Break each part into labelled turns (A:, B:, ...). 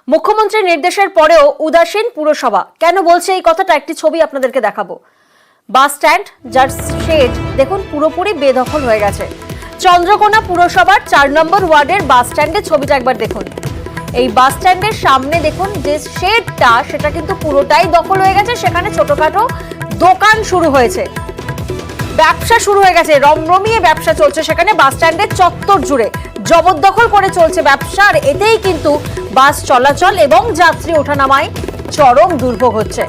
A: মুখ্যমন্ত্রীর নির্দেশের পরেও উদাসীন পুরসভা, কেন বলছে এই কথাটা একটি ছবি আপনাদেরকে দেখাবো। বাস স্ট্যান্ড যার শেড দেখুন পুরোপুরি বেদখল হয়ে গেছে। চন্দ্রকোনা পুরসভার 4 নম্বর ওয়ার্ডের বাস স্ট্যান্ডের ছবিটা একবার দেখুন। এই বাস স্ট্যান্ডের সামনে দেখুন যে শেডটা সেটা কিন্তু পুরোটাই দখল হয়ে গেছে। সেখানে ছোটখাটো দোকান শুরু হয়েছে, ব্যবসা শুরু হয়ে গেছে, রমরমিয়ে ব্যবসা চলছে সেখানে। বাস স্ট্যান্ডের চত্বর জুড়ে জবরদখল করে চলছে ব্যবসা, আর এতেই কিন্তু বাস চলাচল এবং যাত্রী ওঠানামায় চরম দুর্ভোগ হচ্ছে।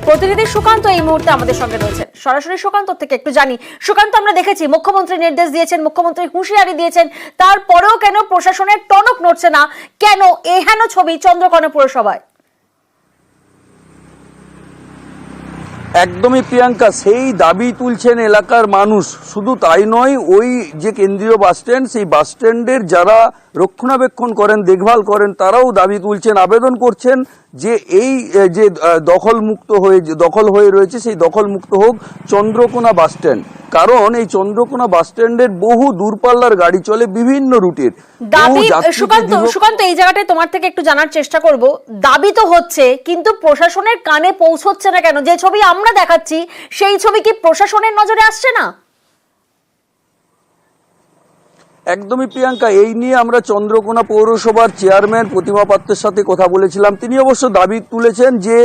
A: প্রতিনিধি সুকান্ত এই মুহূর্তে আমাদের সঙ্গে রয়েছেন, সরাসরি সুকান্ত থেকে একটু জানি। সুকান্ত, আমরা দেখেছি মুখ্যমন্ত্রী নির্দেশ দিয়েছেন, মুখ্যমন্ত্রী হুঁশিয়ারি দিয়েছেন, তারপরেও কেন প্রশাসনের টনক নড়ছে না? কেন এহেন ছবি চন্দ্রকোনা পুরসভায়?
B: একদমই প্রিয়াঙ্কা, সেই দাবি তুলছেন এলাকার মানুষ। শুধু তাই নয়, ওই যে কেন্দ্রীয় বাস স্ট্যান্ড, সেই বাস স্ট্যান্ডের যারা রক্ষণাবেক্ষণ করেন, দেখভাল করেন, তারাও দাবি তুলছেন, আবেদন করছেন যে এই যে দখল হয়ে রয়েছে সেই দখল মুক্ত হোক চন্দ্রকোনা বাস স্ট্যান্ড। কারণ এই চন্দ্রকোনা বাস স্ট্যান্ডের বহু দূরপাল্লার গাড়ি চলে বিভিন্ন রুটের।
A: সুকান্ত, এই জায়গাটায় তোমার থেকে একটু জানার চেষ্টা করব। দাবি তো হচ্ছে, কিন্তু প্রশাসনের কানে পৌঁছচ্ছে না কেন? যে ছবি আমরা দেখাচ্ছি সেই ছবি কি প্রশাসনের নজরে আসছে না?
B: একদমই প্রিয়াঙ্কা, এই নিয়ে আমরা চন্দ্রকোনা পৌরসভার চেয়ারম্যান প্রতিমা পাত্রের সাথে কথা বলেছিলাম। তিনি অবশ্য দাবি তুলেছেন যে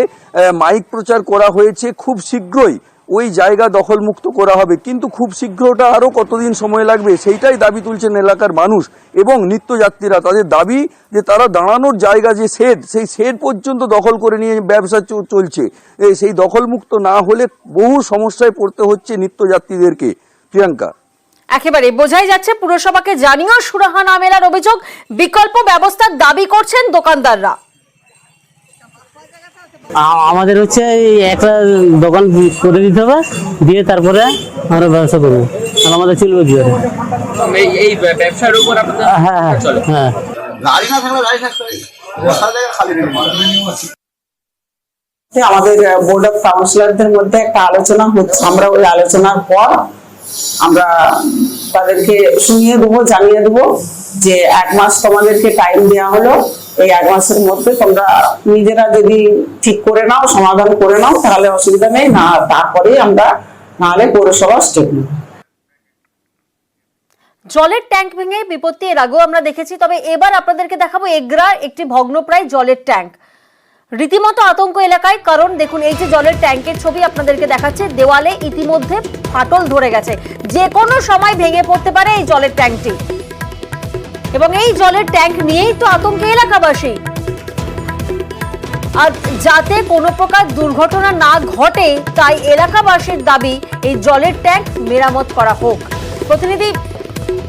B: মাইক প্রচার করা হয়েছে, খুব শীঘ্রই ওই জায়গা দখলমুক্ত করা হবে। কিন্তু খুব শীঘ্রটা আরও কতদিন সময় লাগবে সেইটাই দাবি তুলছেন এলাকার মানুষ এবং নিত্যযাত্রীরা। তাদের দাবি যে তারা দাঁড়ানোর জায়গা যে শেড, সেই শেড পর্যন্ত দখল করে নিয়ে ব্যবসা চলছে। সেই দখলমুক্ত না হলে বহু সমস্যায় পড়তে হচ্ছে নিত্যযাত্রীদেরকে। প্রিয়াঙ্কা,
A: একেবারে বোঝাই যাচ্ছে পুরসভাকে জানিয়েও সুরাহা না মেলার অভিযোগ, বিকল্প ব্যবস্থার দাবি করছেন দোকানদাররা।
C: আমাদের হচ্ছে একটা দোকান করে দিতে হবে, দিয়ে তারপরে আমরা ব্যবসা করবো, আর আমাদের চলবে কি করে?
D: এই ব্যবসার উপর আপনাদের
C: হ্যাঁ
D: চলে।
C: হ্যাঁ,
D: গাড়ি না থাকলে গাড়ি থাকতে হবে, খালি
E: আমাদের বোর্ড অফ কাউন্সিলরদের মধ্যে একটা আলোচনা হচ্ছে। আমরা ওই আলোচনার পর আমরা তাদেরকে শুনিয়ে দেবো, জানিয়ে দেবো যে 1 মাস তোমাদেরকে টাইম দেওয়া হলো। এই 1 মাসের মধ্যে তোমরা নিজেরা যদি ঠিক করে নাও, সমাধান করে নাও, তাহলে অসুবিধা নেই, না তারপরে আমরা নাহলে পৌরসভা স্টেপ নেব।
A: জলের ট্যাঙ্ক ভেঙে বিপত্তি এর আগেও আমরা দেখেছি, তবে এবার আপনাদেরকে দেখাবো এগ্রার একটি ভগ্নপ্রায় জলের ট্যাঙ্ক। রীতিমতো আতঙ্ক এলাকায়, কারণ দেখুন এই যে জলের ট্যাঙ্কের ছবি আপনাদেরকে দেখাচ্ছে, দেওয়ালে ইতিমধ্যে ফাটল ধরে গেছে, যে কোনো সময় ভেঙে পড়তে পারে এই জলের ট্যাঙ্কটি। এবং এই জলের ট্যাঙ্ক নিয়েই তো আতঙ্কে এলাকাবাসী। আর যাতে কোনো প্রকার দুর্ঘটনা না ঘটে, তাই এলাকাবাসীর দাবি এই জলের ট্যাঙ্ক মেরামত করা হোক। প্রতিনিধি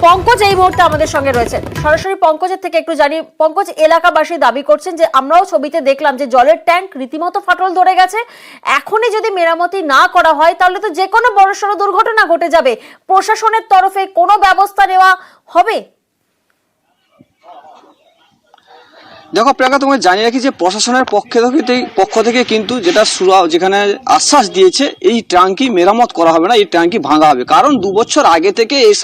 A: পঙ্কজ এই মুহূর্তে আমাদের সঙ্গে রয়েছেন, সরাসরি পঙ্কজের থেকে একটু জানি। পঙ্কজ, এলাকাবাসী দাবি করছেন যে আমরাও ছবিতে দেখলাম যে জলের ট্যাঙ্ক রীতিমতো ফাটল ধরে গেছে, এখনই যদি মেরামতি না করা হয় তাহলে তো যে কোনো বড়সড় দুর্ঘটনা ঘটে যাবে। প্রশাসনের তরফে কোনো ব্যবস্থা নেওয়া হবে?
F: দেখো প্রিয়াঙ্কা, তোমাকে জানিয়ে রাখি যে প্রশাসনের পক্ষ থেকে কিন্তু যেখানে আশ্বাস দিয়েছে এই ট্যাঙ্কি মেরামত করা হবে না, এই ট্যাঙ্কি ভাঙা হবে। কারণ 2 বছর আগে থেকে এই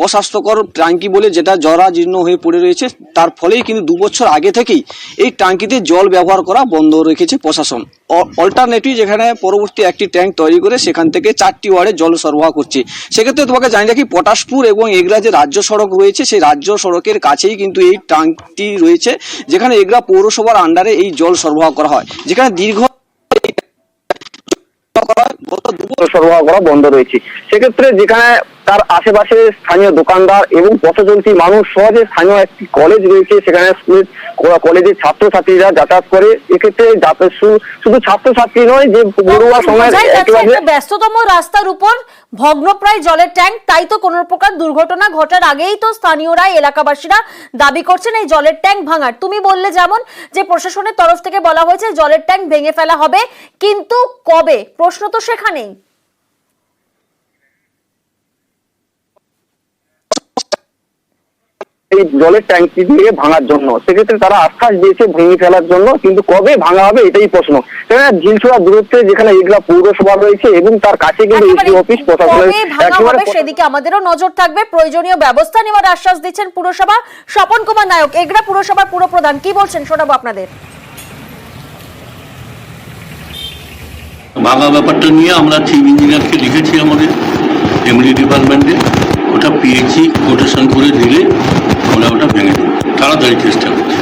F: অস্বাস্থ্যকর ট্যাঙ্কি বলে যেটা জরাজীর্ণ হয়ে পড়ে রয়েছে, তার ফলেই কিন্তু 2 বছর আগে থেকেই এই ট্যাঙ্কিতে জল ব্যবহার করা বন্ধ রেখেছে প্রশাসন। অল্টারনেটিভ যেখানে পরবর্তী একটি ট্যাঙ্ক তৈরি করে সেখান থেকে 4টি ওয়ার্ডে জল সরবরাহ করছে। সেক্ষেত্রে তোমাকে জানিয়ে রাখি, পটাশপুর এবং এগরা যে রাজ্য সড়ক রয়েছে, সেই রাজ্য সড়কের কাছেই কিন্তু এই ট্যাঙ্কটি রয়েছে, যেখানে এগরা পৌরসভার আন্ডারে এই জল সরবরাহ করা হয়, যেখানে দীর্ঘ সরবরাহ করা বন্ধ রয়েছে। সেক্ষেত্রে যেখানে তার আশেপাশে স্থানীয় দোকানদার এবং পথচলতি মানুষ সহজে, স্থানীয় একটি কলেজ রয়েছে, সেখানে কলেজের ছাত্রছাত্রীরা যাতায়াত করে। এক্ষেত্রে শুধু ছাত্রছাত্রী নয়, যে পড়ুয়া সময়
A: ব্যস্ততম রাস্তার উপর ভগ্নপ্রায় জলের ট্যাঙ্ক, তাই তো কোনো প্রকার দুর্ঘটনা ঘটার আগেই তো স্থানীয়রা, এলাকাবাসীরা দাবি করছেন এই জলের ট্যাঙ্ক ভাঙার। তুমি বললে যেমন যে প্রশাসনের তরফ থেকে বলা হয়েছে জলের ট্যাঙ্ক ভেঙে ফেলা হবে, কিন্তু কবে? প্রশ্ন তো সেখানেই।
G: এই জলের ট্যাঙ্কি দিয়ে ভাঙার জন্য। সেক্ষেত্রে তারা আশ্বাস দিয়েছে ভেঙে ফেলার জন্য, কিন্তু কবে ভাঙা হবে এটাই প্রশ্ন। ঝিলছড়া দূরত্বে যেখানে এগলা পৌরসভা রয়েছে এবং তার কাছে কিন্তু এসডি অফিস প্রশাসনের একেবারে
A: সেদিকে আমাদেরও নজর থাকবে, প্রয়োজনীয় ব্যবস্থা নেওয়ার আশ্বাস দিচ্ছেন পুরসভা। স্বপন কুমার নায়ক, এগরা পুরসভার পুরপ্রধান, কি বলছেন শোনাবো আপনাদের।
H: ভাঙা ব্যাপারটা নিয়ে আমরা চিফ ইঞ্জিনিয়ারকে লিখেছি আমাদের এমডি ডিপার্টমেন্টে, ওটা পেয়েছি, কোটেশন করে দিলে আমরা ওটা ভেঙে দেব, তাড়াতাড়ি চেষ্টা করছি।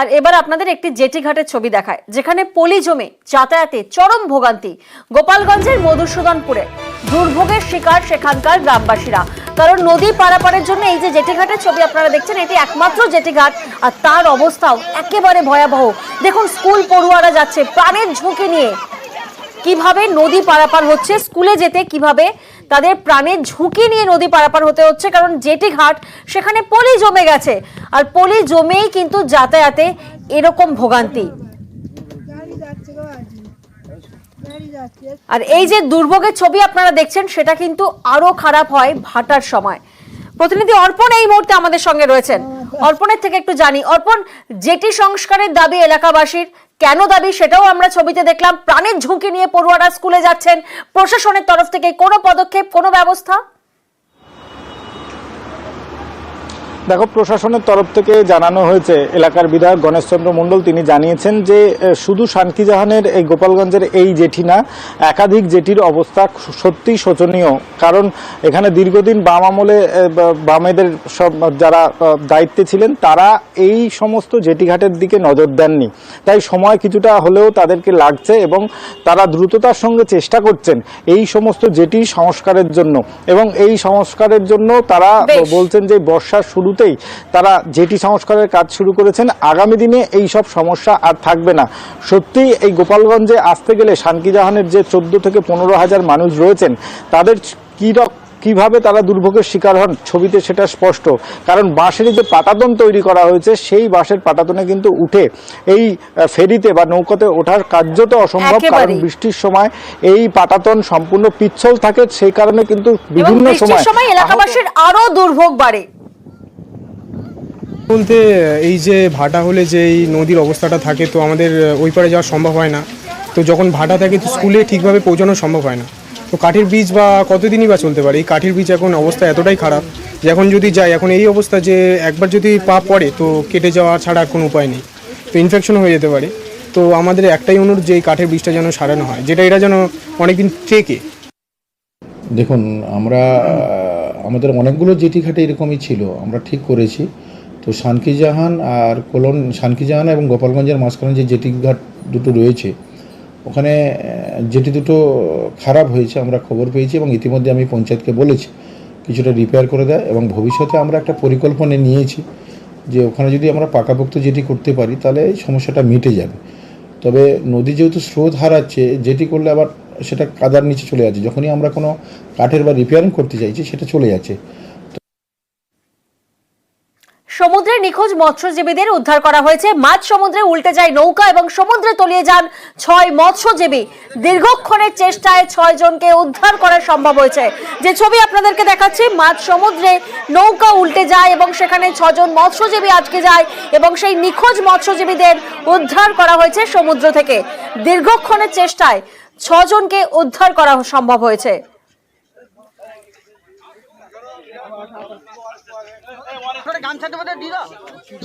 A: আর এবার আপনাদের একটি জেটি ঘাটের ছবি দেখায়, যেখানে পলি জমে যাতায়াতে চরম ভোগান্তি। গোপালগঞ্জের মধুসূদনপুরে দুর্ভোগের শিকার সেখানকার গ্রামবাসীরা, কারণ নদী পারাপারের জন্য এই যে জেটি ঘাটের ছবি আপনারা দেখছেন, এটি একমাত্র জেটি ঘাট, আর তার অবস্থাও একেবারে ভয়াবহ। দেখুন স্কুল পড়ুয়ারা যাচ্ছে প্রাণের ঝুঁকি নিয়ে, কিভাবে নদী পারাপার হচ্ছে, স্কুলে যেতে কিভাবে তাদের প্রাণের ঝুঁকি নিয়ে নদী পারাপার হতে হচ্ছে, কারণ জেটি ঘাট সেখানে পলি জমে গেছে, আর পলি জমেই কিন্তু যাতায়াতে এরকম ভোগান্তি। আর এই যে দুর্ভোগের ছবি আপনারা দেখছেন, সেটা কিন্তু আরো খারাপ হয় ভাটার সময়। প্রতিনিধি অর্পণ এই মুহূর্তে আমাদের সঙ্গে রয়েছেন, অর্পণের থেকে একটু জানি। অর্পণ, জেটি সংস্কারের দাবি এলাকাবাসীর, কেন দাবি সেটাও আমরা ছবিতে দেখলাম। প্রাণের ঝুঁকি নিয়ে পড়ুয়ারা স্কুলে যাচ্ছেন, প্রশাসনের তরফ থেকে কোনো পদক্ষেপ, কোনো ব্যবস্থা?
I: দেখো, প্রশাসনের তরফ থেকে জানানো হয়েছে, এলাকার বিধায়ক গণেশচন্দ্র মণ্ডল তিনি জানিয়েছেন যে শুধু শানকিজাহানের এই গোপালগঞ্জের এই জেটি না, একাধিক জেটির অবস্থা সত্যিই শোচনীয়। কারণ এখানে দীর্ঘদিন বাম আমলে বামেদের সব যারা দায়িত্বে ছিলেন তারা এই সমস্ত জেটিঘাটের দিকে নজর দেননি, তাই সময় কিছুটা হলেও তাদেরকে লাগছে এবং তারা দ্রুততার সঙ্গে চেষ্টা করছেন এই সমস্ত জেটি সংস্কারের জন্য। এবং এই সংস্কারের জন্য তারা বলছেন যে বর্ষার শুরুতেই তারা জেটি সংস্কারের কাজ শুরু করেছেন, আগামী দিনে এই সব সমস্যা আর থাকবে না। সত্যি এই গোপালগঞ্জে আসতে গেলে শানকিজাহানের যে 14 থেকে 15,000 মানুষ রয়েছেন, তাদের কিভাবে তারা দুর্ভোগের শিকার হন ছবিতে সেটা স্পষ্ট। কারণ বাঁশের যে পাটাতন তৈরি করা হয়েছে, সেই বাঁশের পাটাতনে কিন্তু উঠে এই ফেরিতে বা নৌকাতে ওঠার কার্যত অসম্ভব, কারণ বৃষ্টির সময় এই পাটাতন সম্পূর্ণ পিচ্ছল থাকে, সেই কারণে কিন্তু বিভিন্ন সময়
A: এলাকাবাসীর আরো দুর্ভোগ বাড়ে।
J: বলতে এই যে ভাটা হলে যে এই নদীর অবস্থাটা থাকে, তো আমাদের ওই পারে যাওয়া সম্ভব হয় না। তো যখন ভাটা থাকে তো স্কুলে ঠিকভাবে পৌঁছানো সম্ভব হয় না। তো কাঠের ব্রিজ বা কতদিনই বা চলতে পারে, এই কাঠের ব্রিজ এখন অবস্থা এতটাই খারাপ যে এখন যদি যাই, এখন এই অবস্থা যে একবার যদি পা পড়ে তো কেটে যাওয়া ছাড়া আর কোনো উপায় নেই, তো ইনফেকশন হয়ে যেতে পারে। তো আমাদের একটাই অনুরোধ যে এই কাঠের ব্রিজটা যেন সারানো হয়, যেটা এটা যেন অনেকদিন থেকে।
K: দেখুন, আমাদের অনেকগুলো জেটি ঘাটে এরকমই ছিল, আমরা ঠিক করেছি। তো শানকিজাহান এবং গোপালগঞ্জের মাঝখানে যে জেটি ঘাট দুটো রয়েছে, ওখানে জেটি দুটো খারাপ হয়েছে, আমরা খবর পেয়েছি এবং ইতিমধ্যে আমি পঞ্চায়েতকে বলেছি কিছুটা রিপেয়ার করে দেয়। এবং ভবিষ্যতে আমরা একটা পরিকল্পনা নিয়েছি যে ওখানে যদি আমরা পাকাপোক্ত জেটি করতে পারি তাহলে এই সমস্যাটা মিটে যাবে। তবে নদী যেহেতু স্রোত হারাচ্ছে, জেটি করলে আবার সেটা কাদার নিচে চলে যাচ্ছে, যখনই আমরা কোনো কাঠের বা রিপেয়ারিং করতে চাইছি সেটা চলে যাচ্ছে।
A: সমুদ্রে নিখোঁজ মৎস্যজীবীদের উদ্ধার করা হয়েছে। মাঝ সমুদ্রে উল্টে যায় নৌকা এবং সমুদ্রে তলিয়ে যান 6 মৎস্যজীবী। দীর্ঘক্ষণের চেষ্টায় 6 জনকে উদ্ধার করা সম্ভব হয়েছে। যে ছবি আপনাদেরকে দেখাচ্ছি, মাঝ সমুদ্রে নৌকা উল্টে যায় এবং সেখানে 6 জন মৎস্যজীবী আটকে যায় এবং সেই নিখোঁজ মৎস্যজীবীদের উদ্ধার করা হয়েছে সমুদ্র থেকে। দীর্ঘক্ষণের চেষ্টায় 6 জনকে উদ্ধার করা সম্ভব হয়েছে।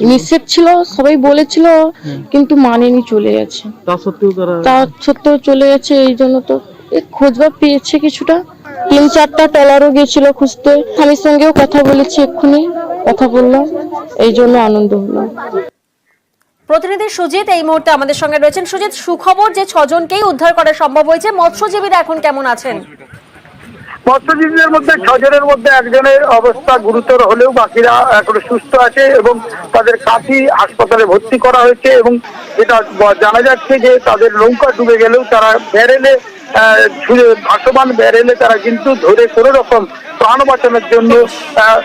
L: নিষেধ ছিল, সবাই বলেছিল, কিন্তু মানেনি, চলে গেছে। তা সত্ত্বেও চলে গেছে, এই জন্য তো খোঁজবা পেয়েছে কিছুটা। 3-4টা ট্রলারও গেছিল খুঁজতে। স্বামীর সঙ্গেও কথা বলেছি, এক্ষুনি কথা বললাম, এই জন্য আনন্দ হলো।
A: প্রতিনিধি সুজিত এই মুহূর্তে আমাদের সঙ্গে রয়েছেন। সুজিত, সুখবর যে 6 জনকেই উদ্ধার করা সম্ভব হয়েছে। মৎস্যজীবীরা এখন কেমন আছেন?
G: মৎস্যজীবীদের মধ্যে 6 জনের মধ্যে একজনের অবস্থা গুরুতর হলেও বাকিরা এখন সুস্থ আছে এবং তাদের কাছি হাসপাতালে ভর্তি করা হয়েছে। এবং যেটা জানা যাচ্ছে যে তাদের নৌকা ডুবে গেলেও তারা ব্যারেলে ভাসমান ব্যারেলে তারা কিন্তু ধরে কোনো রকম প্রাণ বাঁচানোর জন্য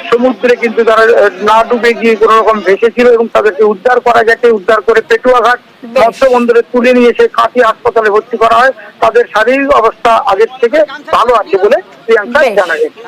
G: সমুদ্রে কিন্তু তারা না ডুবে গিয়ে কোনো রকম ভেসেছিল এবং তাদেরকে উদ্ধার করা গেছে। উদ্ধার করে পেটুয়াঘাট মৎস্য বন্দরে তুলে নিয়ে এসে কাঁথি হাসপাতালে ভর্তি করা হয়। তাদের শারীরিক অবস্থা আগের থেকে ভালো আছে বলে প্রিয়াঙ্কা জানা গেছে।